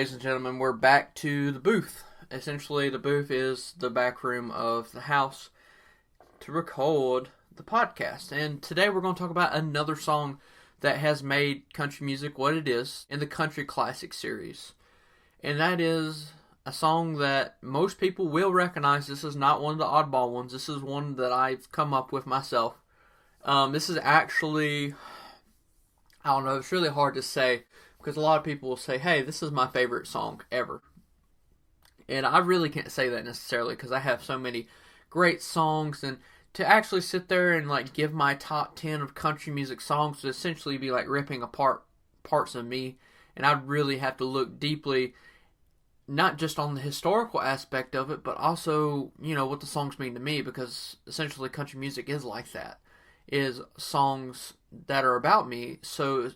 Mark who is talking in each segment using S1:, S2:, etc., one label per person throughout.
S1: ladies and gentlemen, we're back to the booth. Essentially, the booth is the back room of the house to record the podcast. And today we're going to talk about another song that has made country music what it is in the Country Classic series. And that is a song that most people will recognize. This is not one of the oddball ones. This is one that I've come up with myself. This is actually, I don't know, it's really hard to say because a lot of people will say, hey, this is my favorite song ever. And I really can't say that necessarily because I have so many great songs, and to actually sit there and like give my top 10 of country music songs would essentially be like ripping apart parts of me, and I'd really have to look deeply not just on the historical aspect of it, but also, you know, what the songs mean to me, because essentially country music is like that, is songs that are about me. So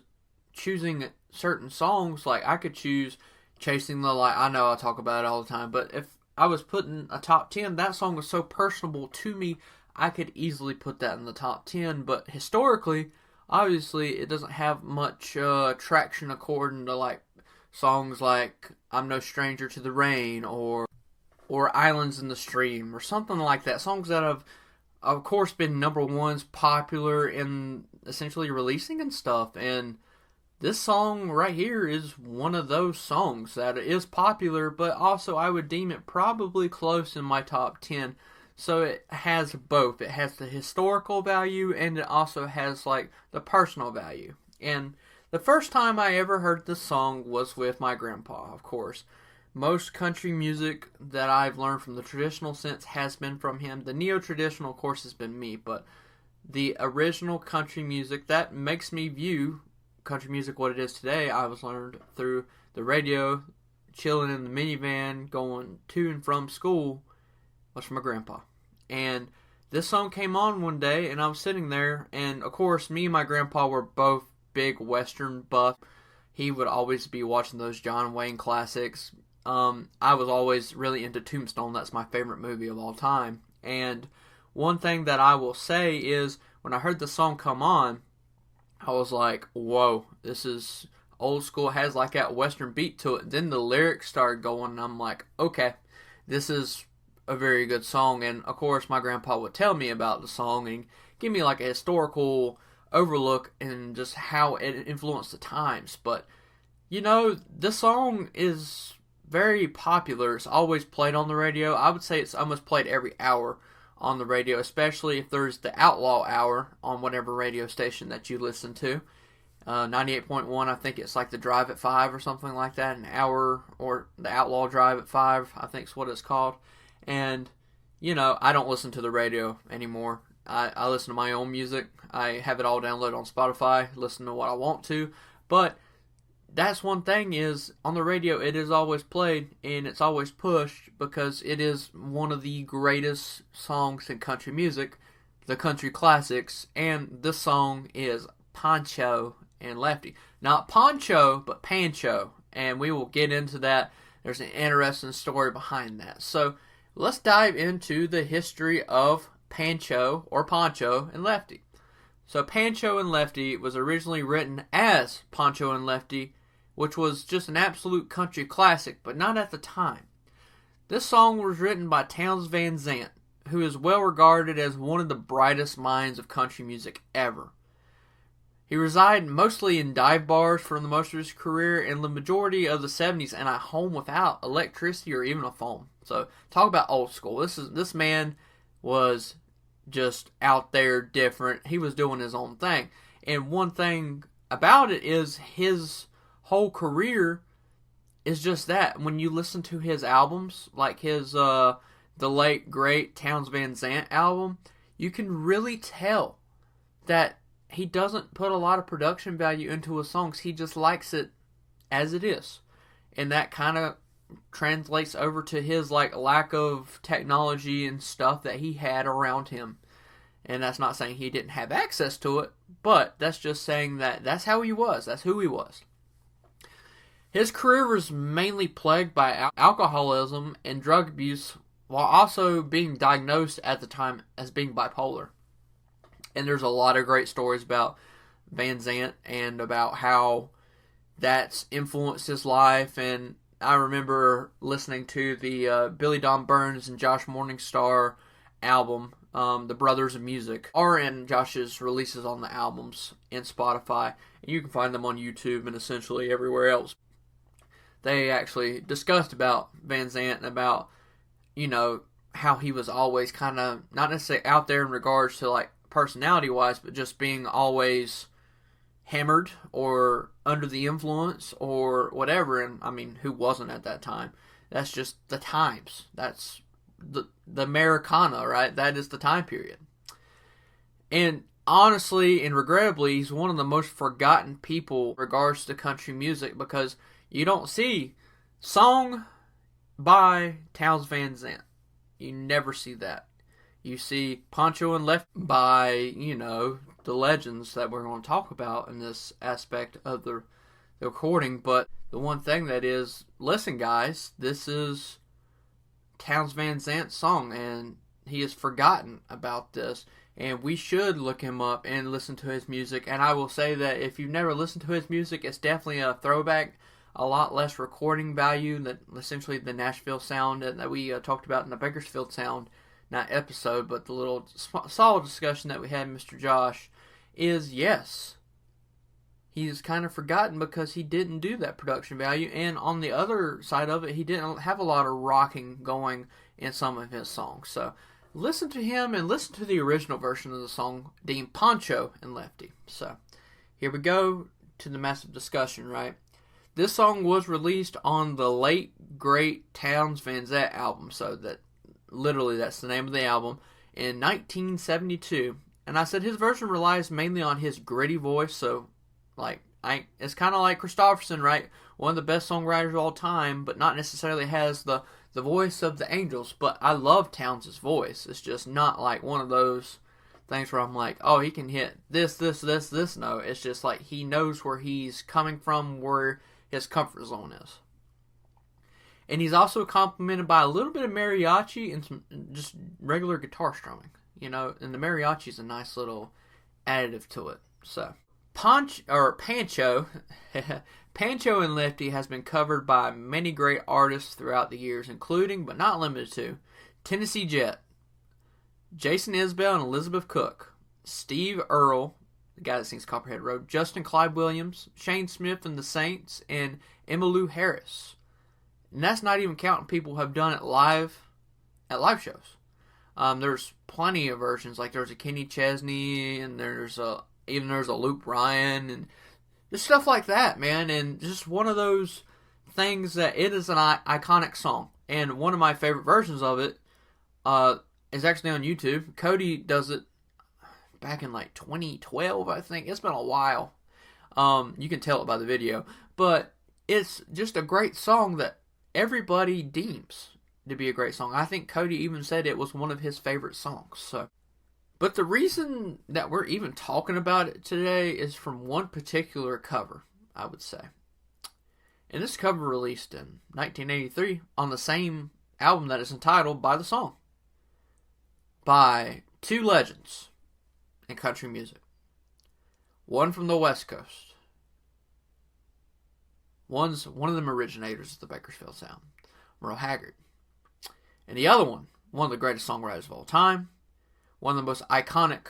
S1: choosing certain songs, like I could choose Chasing the Light. I know I talk about it all the time, but if I was putting a top 10, that song was so personable to me, I could easily put that in the top 10. But historically, obviously, it doesn't have much traction according to like songs like I'm No Stranger to the Rain or Islands in the Stream or something like that. Songs that have, of course, been number ones, popular in essentially releasing and stuff. And this song right here is one of those songs that is popular, but also I would deem it probably close in my top 10. So it has both. It has the historical value and it also has like the personal value. And the first time I ever heard this song was with my grandpa, of course. Most country music that I've learned from the traditional sense has been from him. The neo-traditional, of course, has been me, but the original country music that makes me view country music what it is today, I was learned through the radio, chilling in the minivan, going to and from school, was from my grandpa. And this song came on one day, and I was sitting there, and of course, me and my grandpa were both big Western buff. He would always be watching those John Wayne classics. I was always really into Tombstone. That's my favorite movie of all time. And one thing that I will say is, when I heard the song come on, I was like, whoa, this is old school, has like that Western beat to it. Then the lyrics started going, and I'm like, okay, this is a very good song. And of course, my grandpa would tell me about the song and give me like a historical overlook and just how it influenced the times. But, you know, this song is very popular. It's always played on the radio. I would say it's almost played every hour on the radio, especially if there's the Outlaw Hour on whatever radio station that you listen to. 98.1, I think it's like the Drive at 5 or something like that, an hour, or the Outlaw Drive at 5, I think is what it's called. And, you know, I don't listen to the radio anymore. I listen to my own music. I have it all downloaded on Spotify, listen to what I want to. But that's one thing is, on the radio it is always played and it's always pushed because it is one of the greatest songs in country music, the country classics, and this song is Pancho and Lefty. Not Pancho, but Pancho, and we will get into that. There's an interesting story behind that. So let's dive into the history of Pancho and Lefty. So Pancho and Lefty was originally written as Pancho and Lefty, which was just an absolute country classic, but not at the time. This song was written by Townes Van Zandt, who is well regarded as one of the brightest minds of country music ever. He resided mostly in dive bars for the most of his career and the majority of the 70s in a home without electricity or even a phone. So talk about old school. This man was just out there different. He was doing his own thing. And one thing about it is his whole career is just that. When you listen to his albums, like his the late great Townes Van Zandt album, you can really tell that he doesn't put a lot of production value into his songs. He just likes it as it is. And that kind of translates over to his like lack of technology and stuff that he had around him. And that's not saying he didn't have access to it, but that's just saying that that's how he was. That's who he was. His career was mainly plagued by alcoholism and drug abuse, while also being diagnosed at the time as being bipolar. And there's a lot of great stories about Van Zandt and about how that's influenced his life, and I remember listening to the Billy Don Burns and Josh Morningstar album, The Brothers of Music, are in Josh's releases on the albums in Spotify. And you can find them on YouTube and essentially everywhere else. They actually discussed about Van Zant and about, how he was always kind of, not necessarily out there in regards to like personality-wise, but just being always hammered or under the influence or whatever. And I mean, who wasn't at that time? That's just the times. That's the Americana, right? That is the time period. And honestly and regrettably, he's one of the most forgotten people in regards to country music, because you don't see song by Townes Van Zandt. You never see that. You see Pancho and Lefty by, the legends that we're going to talk about in this aspect of the recording. But the one thing that is, listen guys, this is Townes Van Zandt's song, and he is forgotten about this. And we should look him up and listen to his music. And I will say that if you've never listened to his music, it's definitely a throwback. A lot less recording value than essentially the Nashville sound that we talked about in the Bakersfield sound, not episode, but the little solid discussion that we had with Mr. Josh is, yes, he's kind of forgotten because he didn't do that production value. And on the other side of it, he didn't have a lot of rocking going in some of his songs. So listen to him and listen to the original version of the song named Pancho and Lefty. So here we go to the massive discussion, right? This song was released on the late, great Townes Van Zandt album, so that literally that's the name of the album, in 1972. And I said his version relies mainly on his gritty voice, so it's kind of like Christopherson, right? One of the best songwriters of all time, but not necessarily has the voice of the Angels. But I love Townes' voice. It's just not like one of those things where I'm like, oh, he can hit this note. It's just like he knows where he's coming from, where his comfort zone is. And he's also complemented by a little bit of mariachi and some just regular guitar strumming, and the mariachi is a nice little additive to it. So, Pancho and Lefty has been covered by many great artists throughout the years, including, but not limited to, Tennessee Jet, Jason Isbell and Elizabeth Cook, Steve Earle, the guy that sings Copperhead Road, Justin Clyde Williams, Shane Smith and the Saints, and Emmylou Harris. And that's not even counting people who have done it live at live shows. There's plenty of versions. Like there's a Kenny Chesney, and there's a Luke Bryan, and just stuff like that, man. And just one of those things that it is an iconic song. And one of my favorite versions of it is actually on YouTube. Cody does it back in like 2012, I think. It's been a while. You can tell it by the video. But it's just a great song that everybody deems to be a great song. I think Cody even said it was one of his favorite songs. But the reason that we're even talking about it today is from one particular cover, I would say. And this cover released in 1983 on the same album that is entitled by the song, by two legends in country music. One from the West Coast. One of them originators of the Bakersfield sound, Merle Haggard. And the other one of the greatest songwriters of all time, one of the most iconic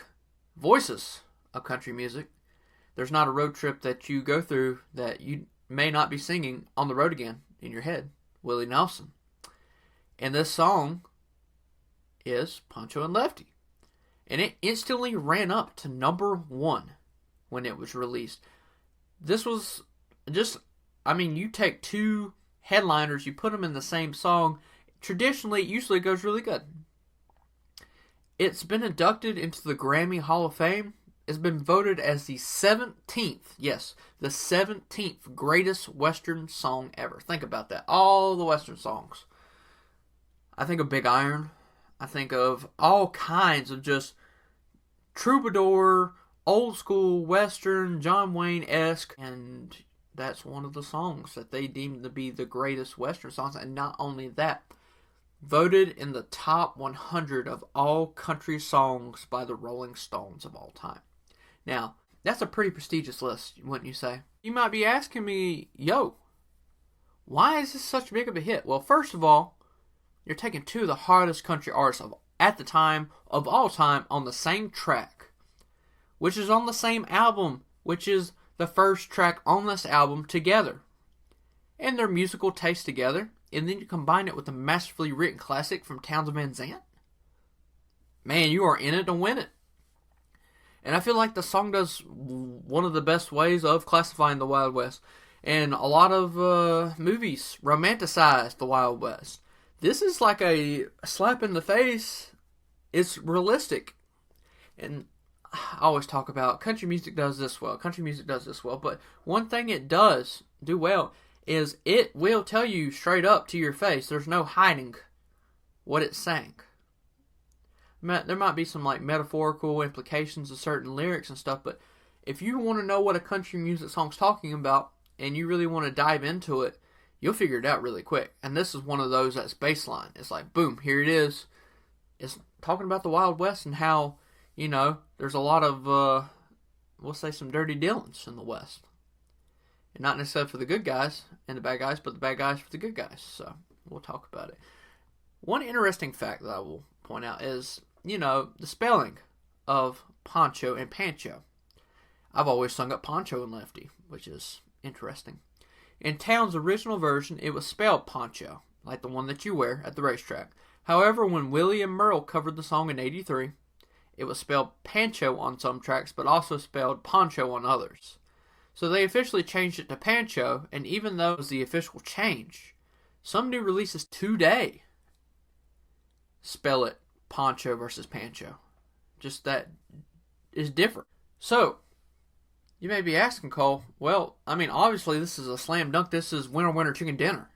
S1: voices of country music. There's not a road trip that you go through that you may not be singing On the Road Again in your head, Willie Nelson. And this song is Pancho and Lefty. And it instantly ran up to number 1 when it was released. This was just, you take two headliners, you put them in the same song. Traditionally, it usually goes really good. It's been inducted into the Grammy Hall of Fame. It's been voted as the 17th, yes, the 17th greatest Western song ever. Think about that. All the Western songs. I think of Big Iron. I think of all kinds of just troubadour, old school Western, John Wayne-esque, and that's one of the songs that they deemed to be the greatest Western songs. And not only that, voted in the top 100 of all country songs by the Rolling Stones of all time. Now, that's a pretty prestigious list, wouldn't you say? You might be asking me, Why is this such big of a hit? Well, first of all, you're taking two of the hardest country artists at the time of all time on the same track, which is on the same album, which is the first track on this album together. And their musical taste together, and then you combine it with a masterfully written classic from Townes Van Zandt. Man, you are in it to win it. And I feel like the song does one of the best ways of classifying the Wild West. And a lot of movies romanticize the Wild West. This is like a slap in the face. It's realistic. And I always talk about country music does this well. Country music does this well. But one thing it does do well is it will tell you straight up to your face. There's no hiding what it's saying. There might be some like metaphorical implications of certain lyrics and stuff, but if you want to know what a country music song's talking about and you really want to dive into it, you'll figure it out really quick. And this is one of those that's baseline. It's like, boom, here it is. It's talking about the Wild West and how, there's a lot of, we'll say some dirty dealings in the West. And not necessarily for the good guys and the bad guys, but the bad guys for the good guys. So we'll talk about it. One interesting fact that I will point out is, the spelling of Pancho and Pancho. I've always sung up Pancho and Lefty, which is interesting. In Townes' original version, it was spelled Pancho, like the one that you wear at the racetrack. However, when Willie and Merle covered the song in '83, it was spelled Pancho on some tracks, but also spelled Pancho on others. So they officially changed it to Pancho, and even though it was the official change, some new releases today spell it Pancho versus Pancho. Just that is different. So, you may be asking, Cole, well, obviously this is a slam dunk. This is Winter, Winter, Chicken Dinner.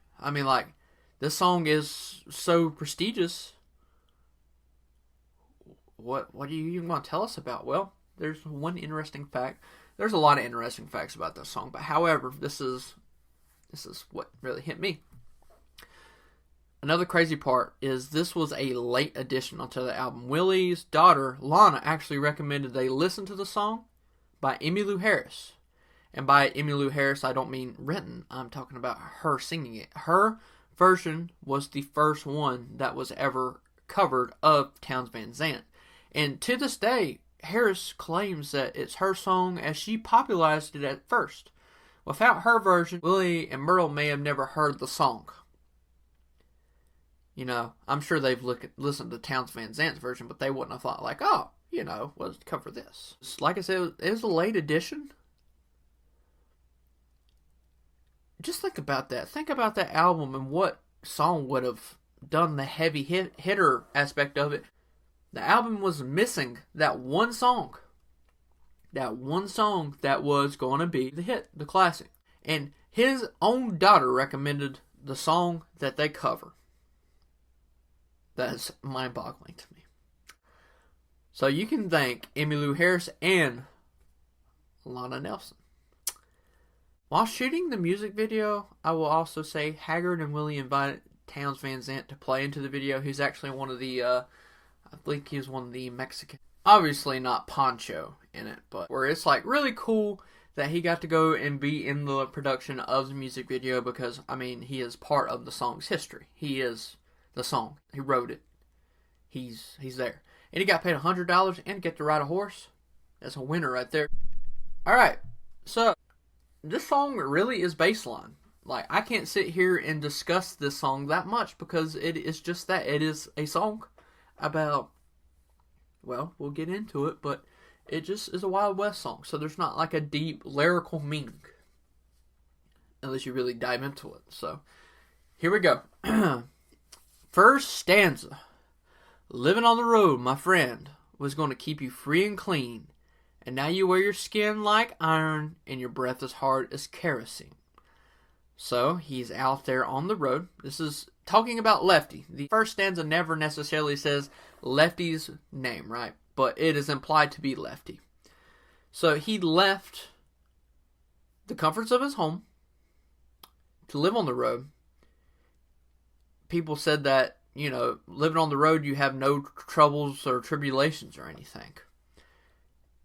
S1: This song is so prestigious. What do you even want to tell us about? Well, there's one interesting fact. There's a lot of interesting facts about this song, but however, this is what really hit me. Another crazy part is this was a late addition onto the album. Willie's daughter, Lana, actually recommended they listen to the song by Emmylou Harris. And by Emmylou Harris, I don't mean written. I'm talking about her singing it. Her version was the first one that was ever covered of Townes Van Zandt. And to this day, Harris claims that it's her song as she popularized it at first. Without her version, Willie and Merle may have never heard the song. I'm sure they've listened to Townes Van Zandt's version, but they wouldn't have thought let's cover this. Like I said, it was a late addition. Just think about that. Think about that album and what song would have done the heavy hitter aspect of it. The album was missing that one song. That one song that was going to be the hit, the classic. And his own daughter recommended the song that they cover. That is mind-boggling to me. So you can thank Emmylou Harris and Lana Nelson. While shooting the music video, I will also say Haggard and Willie invited Townes Van Zandt to play into the video. He's actually one of the, I think he was one of the Mexican. Obviously not Pancho in it, but where it's like really cool that he got to go and be in the production of the music video because, he is part of the song's history. He is the song. He wrote it. He's there. And he got paid $100 and get to ride a horse. That's a winner right there. Alright, so this song really is baseline. Like, I can't sit here and discuss this song that much because it is just that. It is a song about, well, we'll get into it, but it just is a Wild West song. So there's not like a deep lyrical meaning unless you really dive into it. So here we go. First stanza. Living on the road, my friend, was going to keep you free and clean. And now you wear your skin like iron and your breath as hard as kerosene. So he's out there on the road. This is talking about Lefty. The first stanza never necessarily says Lefty's name, right? But it is implied to be Lefty. So he left the comforts of his home to live on the road. People said that, living on the road, you have no troubles or tribulations or anything.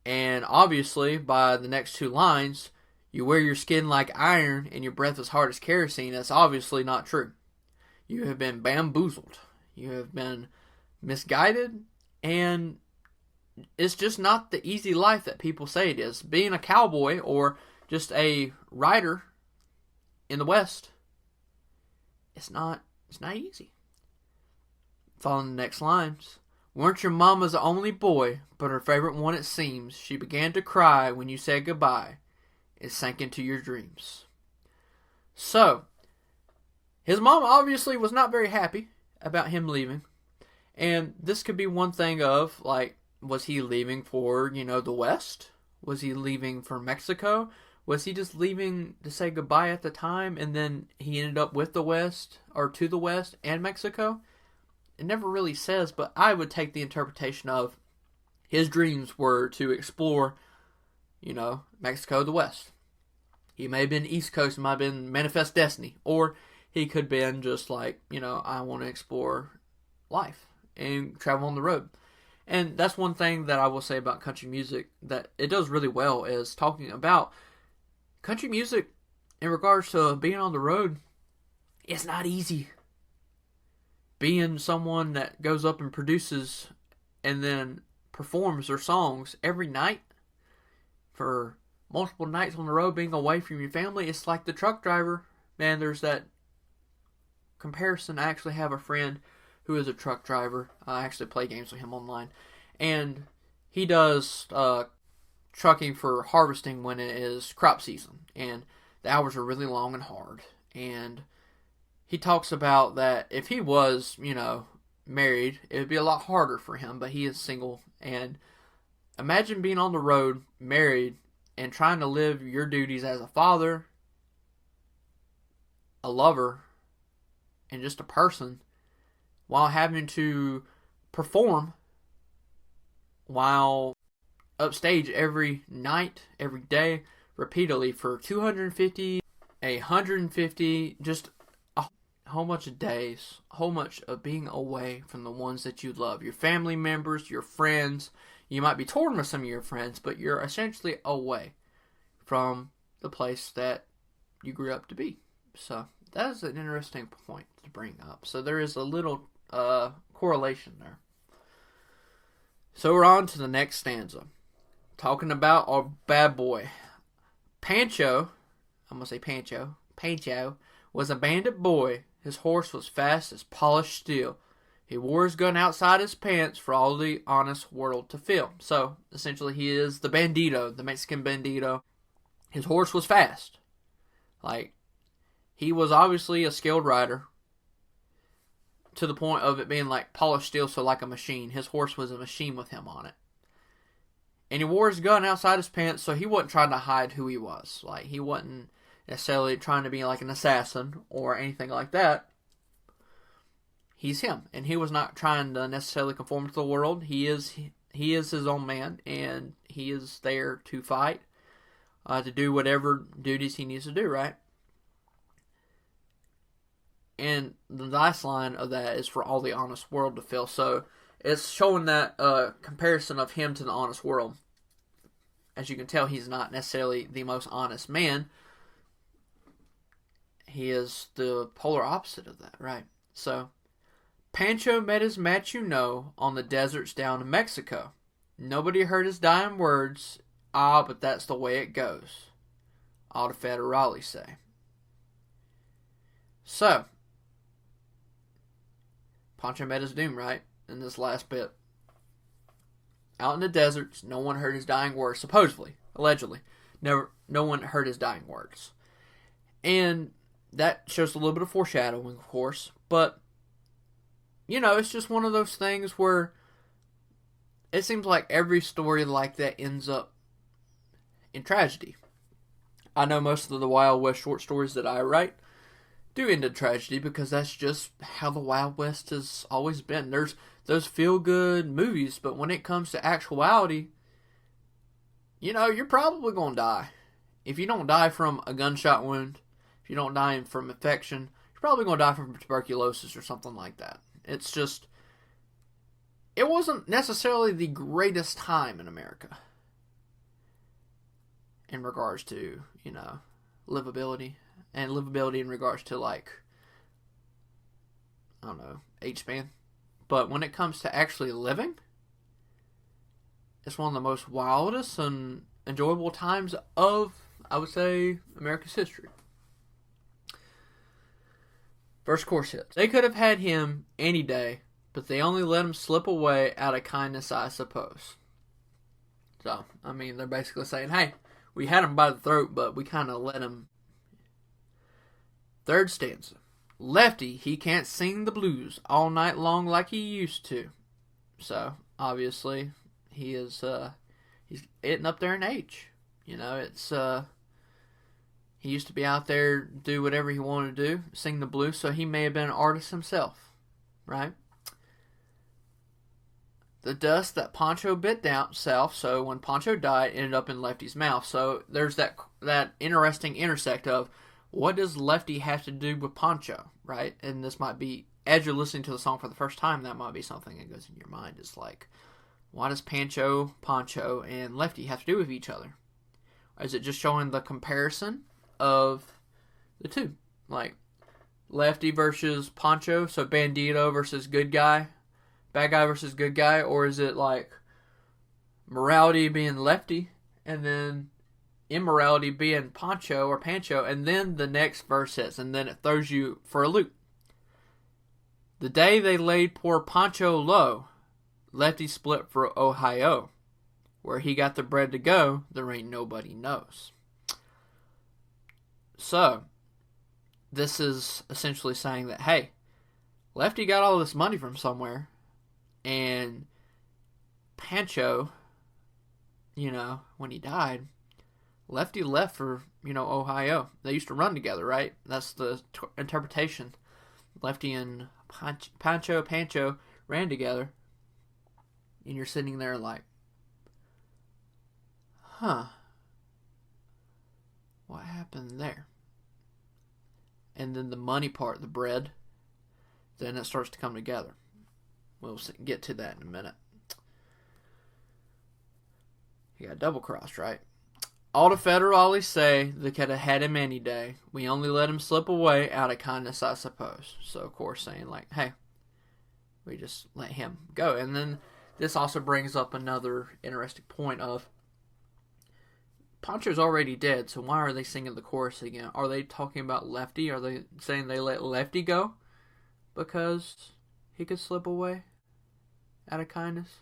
S1: And obviously, by the next two lines, You wear your skin like iron and your breath as hard as kerosene. That's obviously not true. You have been bamboozled. You have been misguided, and it's just not the easy life that people say it is. Being a cowboy or just a rider in the West, it's not easy. Following the next lines. Weren't your mama's only boy, but her favorite one it seems. She began to cry when you said goodbye. It sank into your dreams. So, his mom obviously was not very happy about him leaving. And this could be one thing of, like, was he leaving for, the West? Was he leaving for Mexico? Was he just leaving to say goodbye at the time, and then he ended up with the West, or to the West and Mexico? It never really says, but I would take the interpretation of his dreams were to explore, Mexico, the West. He may have been East Coast, it might have been Manifest Destiny, or he could have been just like, I want to explore life and travel on the road. And that's one thing that I will say about country music that it does really well is talking about country music in regards to being on the road. It's not easy. Being someone that goes up and produces and then performs their songs every night for multiple nights on the road, being away from your family, it's like the truck driver. Man, there's that comparison. I actually have a friend who is a truck driver. I actually play games with him online. And he does trucking for harvesting when it is crop season. And the hours are really long and hard. And he talks about that if he was, married, it would be a lot harder for him, but he is single. And imagine being on the road, married, and trying to live your duties as a father, a lover, and just a person, while having to perform, while upstage every night, every day, repeatedly for 250, 150, just whole bunch of days, whole much of being away from the ones that you love. Your family members, your friends. You might be touring with some of your friends, but you're essentially away from the place that you grew up to be. So that is an interesting point to bring up. So there is a little correlation there. So we're on to the next stanza. Talking about our bad boy. Pancho, I'm going to say Pancho. Pancho was a bandit boy. His horse was fast as polished steel. He wore his gun outside his pants for all the honest world to feel. So, essentially, he is the bandito, the Mexican bandito. His horse was fast. He was obviously a skilled rider to the point of it being like polished steel, so like a machine. His horse was a machine with him on it. And he wore his gun outside his pants, so he wasn't trying to hide who he was. He wasn't necessarily trying to be like an assassin or anything like that. He's him, and he was not trying to necessarily conform to the world. He is his own man, and he is there to fight, to do whatever duties he needs to do, right? And the last line of that is for all the honest world to feel. So it's showing that comparison of him to the honest world. As you can tell, he's not necessarily the most honest man. He is the polar opposite of that, right? So, Pancho met his match, on the deserts down in Mexico. Nobody heard his dying words. But that's the way it goes. All the federales say. So, Pancho met his doom, right? In this last bit. Out in the deserts, no one heard his dying words. Supposedly. Allegedly. No one heard his dying words. And that shows a little bit of foreshadowing, of course. But, it's just one of those things where it seems like every story like that ends up in tragedy. I know most of the Wild West short stories that I write do end in tragedy because that's just how the Wild West has always been. There's those feel-good movies, but when it comes to actuality, you're probably going to die. If you don't die from a gunshot wound, if you don't die from infection, you're probably going to die from tuberculosis or something like that. It's just, it wasn't necessarily the greatest time in America. in regards to, livability. And livability in regards to, like, I don't know, age span. But when it comes to actually living, it's one of the most wildest and enjoyable times of, I would say, America's history. First chorus hits. They could have had him any day, but they only let him slip away out of kindness, I suppose. So, I mean, they're basically saying, hey, we had him by the throat, but we kind of let him. Third stanza. Lefty, he can't sing the blues all night long like he used to. So, obviously, he is, he's getting up there in age. It's, he used to be out there, do whatever he wanted to do, sing the blues, so he may have been an artist himself, right? The dust that Pancho bit down south, so when Pancho died, ended up in Lefty's mouth. So there's that interesting intersect of, what does Lefty have to do with Pancho, right? And this might be, as you're listening to the song for the first time, that might be something that goes in your mind. It's like, why does Pancho, and Lefty have to do with each other? Or is it just showing the comparison of the two? Like, Lefty versus Pancho, so Bandito versus good guy, bad guy versus good guy? Or is it like morality being Lefty, and then immorality being Pancho, and then the next verse hits, and then it throws you for a loop. The day they laid poor Pancho low, Lefty split for Ohio. Where he got the bread to go, there ain't nobody knows. So, this is essentially saying that, hey, Lefty got all this money from somewhere, and Pancho, when he died, Lefty left for, Ohio. They used to run together, right? That's the interpretation. Lefty and Pancho ran together. And you're sitting there like, huh, what happened there? And then the money part, the bread, then it starts to come together. We'll get to that in a minute. You got double crossed, right? All the federales say they could have had him any day. We only let him slip away out of kindness, I suppose. So, of course, saying like, hey, we just let him go. And then this also brings up another interesting point of, Pancho's already dead, so why are they singing the chorus again? Are they talking about Lefty? Are they saying they let Lefty go because he could slip away out of kindness?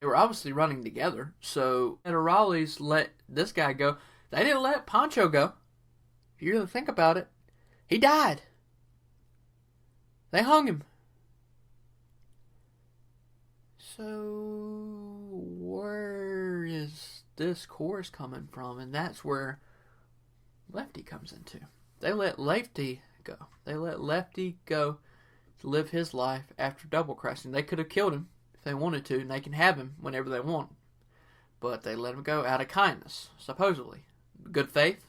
S1: They were obviously running together, so federales let this guy go. They didn't let Pancho go. If you really think about it, he died. They hung him. So, where is this chorus coming from? And that's where Lefty comes into. They let Lefty go. They let Lefty go to live his life after double crossing. They could have killed him if they wanted to, and they can have him whenever they want. But they let him go out of kindness, supposedly. Good faith?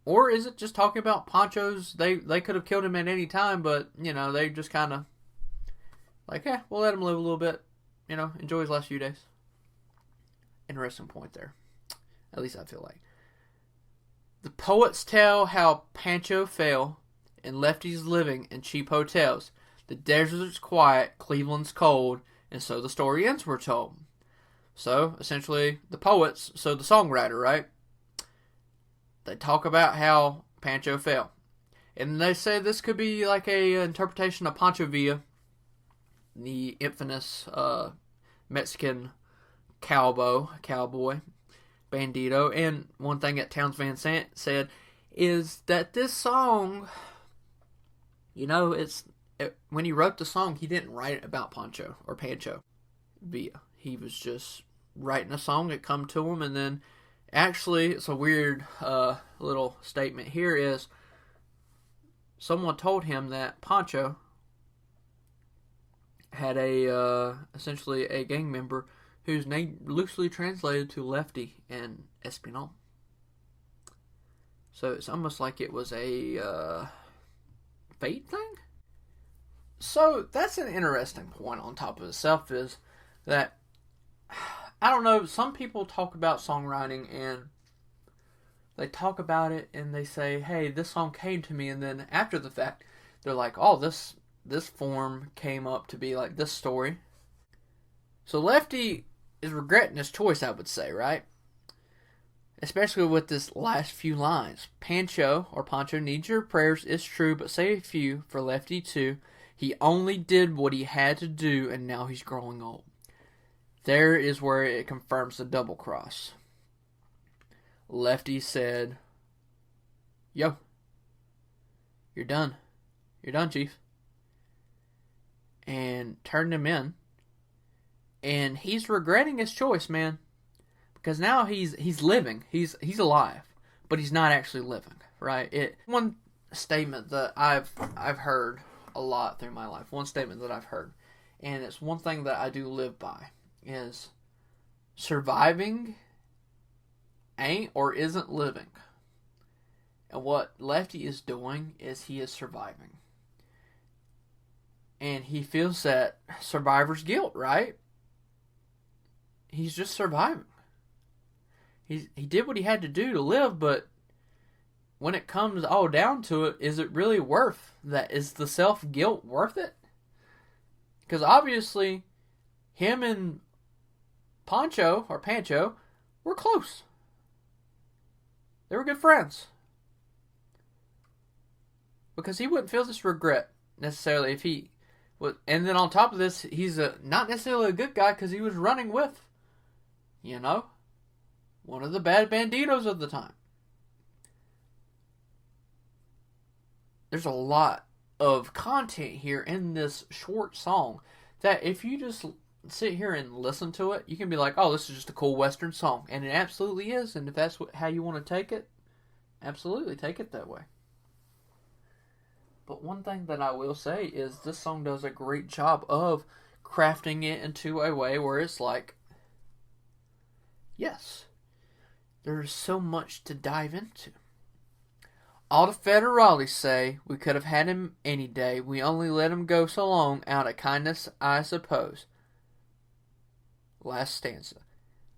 S1: Or is it just talking about Pancho's, they could have killed him at any time, but, they just kind of, like, we'll let him live a little bit, enjoy his last few days. Interesting point there. At least I feel like. The poets tell how Pancho fell, and Lefty's living in cheap hotels. The desert's quiet, Cleveland's cold, and so the story ends, we're told. So, essentially, the poets, so the songwriter, right? They talk about how Pancho fell. And they say this could be like a interpretation of Pancho Villa, the infamous Mexican cowboy, bandito. And one thing that Townes Van Sant said is that this song, when he wrote the song, he didn't write it about Pancho Villa. He was just writing a song that come to him, and then actually, it's a weird little statement here is, someone told him that Pancho had essentially a gang member whose name loosely translated to Lefty in Espanol. So it's almost like it was a fate thing? So that's an interesting point on top of itself, is that, I don't know, some people talk about songwriting and they talk about it and they say, hey, this song came to me, and then after the fact, they're like, oh, this form came up to be like this story. So Lefty is regretting his choice, I would say, right? Especially with this last few lines. Pancho needs your prayers is true, but say a few for Lefty too. He only did what he had to do, and now he's growing old. There is where it confirms the double cross. Lefty said, yo, you're done. You're done, Chief. And turned him in. And he's regretting his choice, man. Because now he's living. He's alive. But he's not actually living, right? One statement that I've heard a lot through my life. One statement that I've heard. And it's one thing that I do live by. Is surviving ain't or isn't living. And what Lefty is doing is he is surviving. And he feels that survivor's guilt, right? He's just surviving. He did what he had to do to live, but when it comes all down to it, is it really worth that? Is the self-guilt worth it? Because obviously, him and Pancho were close. They were good friends. Because he wouldn't feel this regret necessarily if he would. And then on top of this, he's not necessarily a good guy because he was running with, one of the bad banditos of the time. There's a lot of content here in this short song that if you just sit here and listen to it, you can be like, oh, this is just a cool Western song. And it absolutely is. And if that's how you want to take it, absolutely take it that way. But one thing that I will say is this song does a great job of crafting it into a way where it's like, yes, there's so much to dive into. All the federales say we could have had him any day. We only let him go so long out of kindness, I suppose. Last stanza.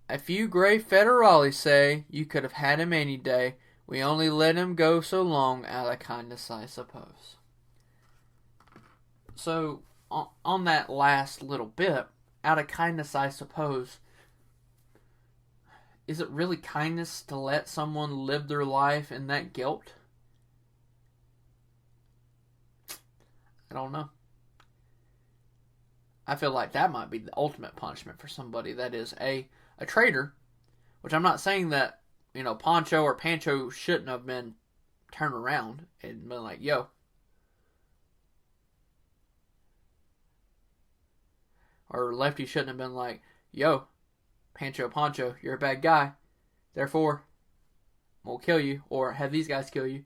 S1: A few gray federales say you could have had him any day. We only let him go so long out of kindness, I suppose. So, on that last little bit, out of kindness, I suppose, is it really kindness to let someone live their life in that guilt? I don't know. I feel like that might be the ultimate punishment for somebody that is a traitor, which I'm not saying that, Pancho or Pancho shouldn't have been turned around and been like, yo, or Lefty shouldn't have been like, yo, Pancho, you're a bad guy. Therefore, we'll kill you or have these guys kill you.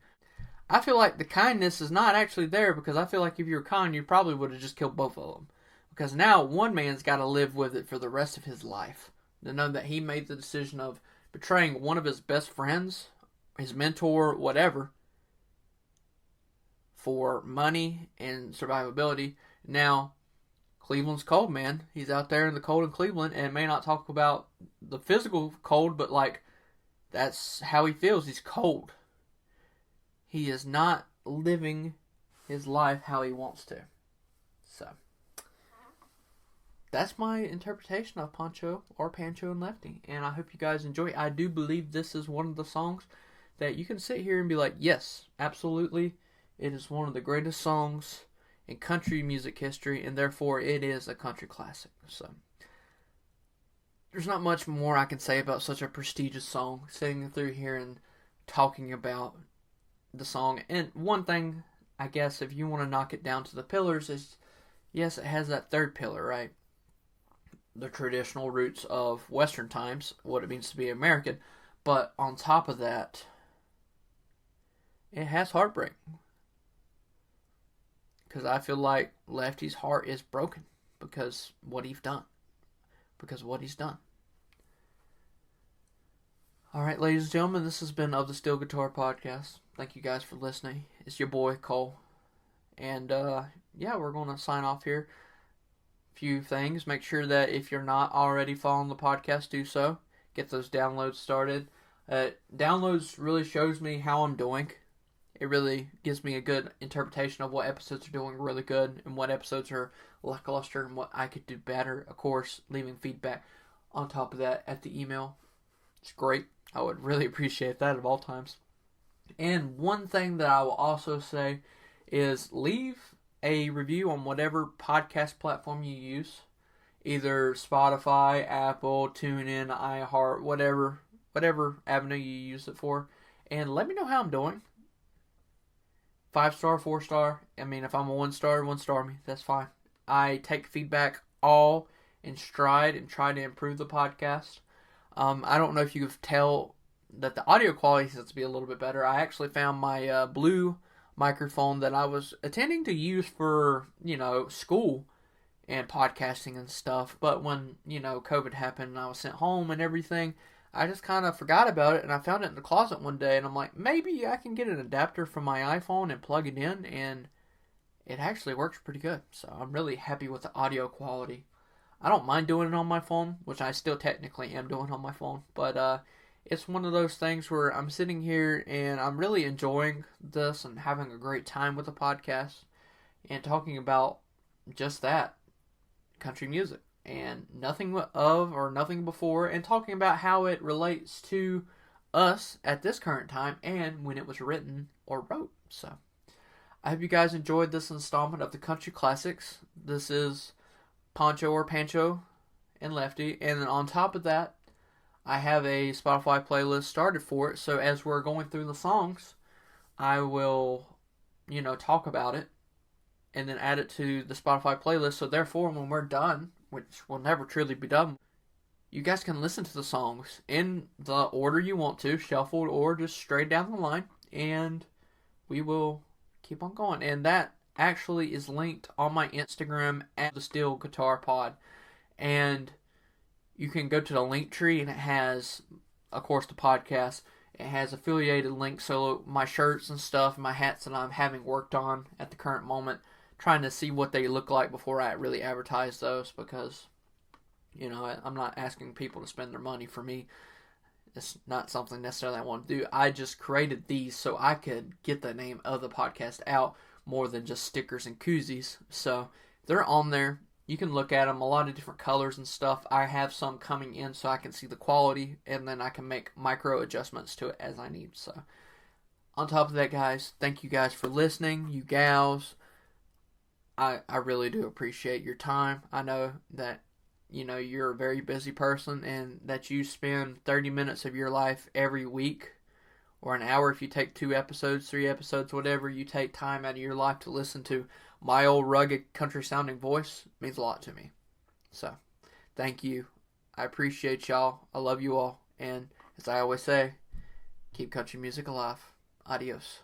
S1: I feel like the kindness is not actually there because I feel like if you were kind, you probably would have just killed both of them. Because now one man's got to live with it for the rest of his life. To know that he made the decision of betraying one of his best friends, his mentor, whatever, for money and survivability. Now, Cleveland's cold, man. He's out there in the cold in Cleveland and may not talk about the physical cold, but that's how he feels. He's cold. He is not living his life how he wants to. So, that's my interpretation of Pancho and Lefty. And I hope you guys enjoy it. I do believe this is one of the songs that you can sit here and be like, yes, absolutely. It is one of the greatest songs in country music history, and therefore it is a country classic. So, there's not much more I can say about such a prestigious song, sitting through here and talking about the song. And one thing, I guess, if you want to knock it down to the pillars, is, yes, it has that third pillar, right? The traditional roots of Western times, what it means to be American. But on top of that, it has heartbreak. Because I feel like Lefty's heart is broken because what he's done. Alright, ladies and gentlemen, this has been Of the Steel Guitar Podcast. Thank you guys for listening. It's your boy, Cole. And, we're going to sign off here. Few things. Make sure that if you're not already following the podcast, do so. Get those downloads started. Downloads really shows me how I'm doing. It really gives me a good interpretation of what episodes are doing really good and what episodes are lackluster and what I could do better. Of course, leaving feedback on top of that at the email. It's great. I would really appreciate that at all times. And one thing that I will also say is leave a review on whatever podcast platform you use. Either Spotify, Apple, TuneIn, iHeart, whatever avenue you use it for. And let me know how I'm doing. 5-star, 4-star. I mean, if I'm a 1-star, 1-star me. That's fine. I take feedback all in stride and try to improve the podcast. I don't know if you can tell that the audio quality has to be a little bit better. I actually found my blue microphone that I was intending to use for, school and podcasting and stuff. But when, COVID happened and I was sent home and everything, I just kind of forgot about it, and I found it in the closet one day, and I'm like, maybe I can get an adapter from my iPhone and plug it in, and it actually works pretty good. So I'm really happy with the audio quality. I don't mind doing it on my phone, which I still technically am doing on my phone, but it's one of those things where I'm sitting here and I'm really enjoying this and having a great time with the podcast and talking about just that, country music. And nothing of or nothing before, and talking about how it relates to us at this current time and when it was written or wrote. So, I hope you guys enjoyed this installment of the Country Classics. This is Pancho or Pancho and Lefty, and then on top of that, I have a Spotify playlist started for it. So as we're going through the songs, I will, talk about it and then add it to the Spotify playlist. So therefore, when we're done, which will never truly be done, you guys can listen to the songs in the order you want to, shuffled or just straight down the line, and we will keep on going. And that actually is linked on my Instagram at the Steel Guitar Pod, and you can go to the link tree, and it has, of course, the podcast. It has affiliated links, so my shirts and stuff, my hats that I'm having worked on at the current moment, trying to see what they look like before I really advertise those, because, I'm not asking people to spend their money for me. It's not something necessarily I want to do. I just created these so I could get the name of the podcast out more than just stickers and koozies. So they're on there. You can look at them, a lot of different colors and stuff. I have some coming in so I can see the quality, and then I can make micro adjustments to it as I need. So on top of that, guys, thank you guys for listening, you gals. I really do appreciate your time. I know that, you're a very busy person and that you spend 30 minutes of your life every week, or an hour if you take 2 episodes, 3 episodes, whatever, you take time out of your life to listen to my old rugged country sounding voice. It means a lot to me. So, thank you. I appreciate y'all. I love you all. And as I always say, keep country music alive. Adios.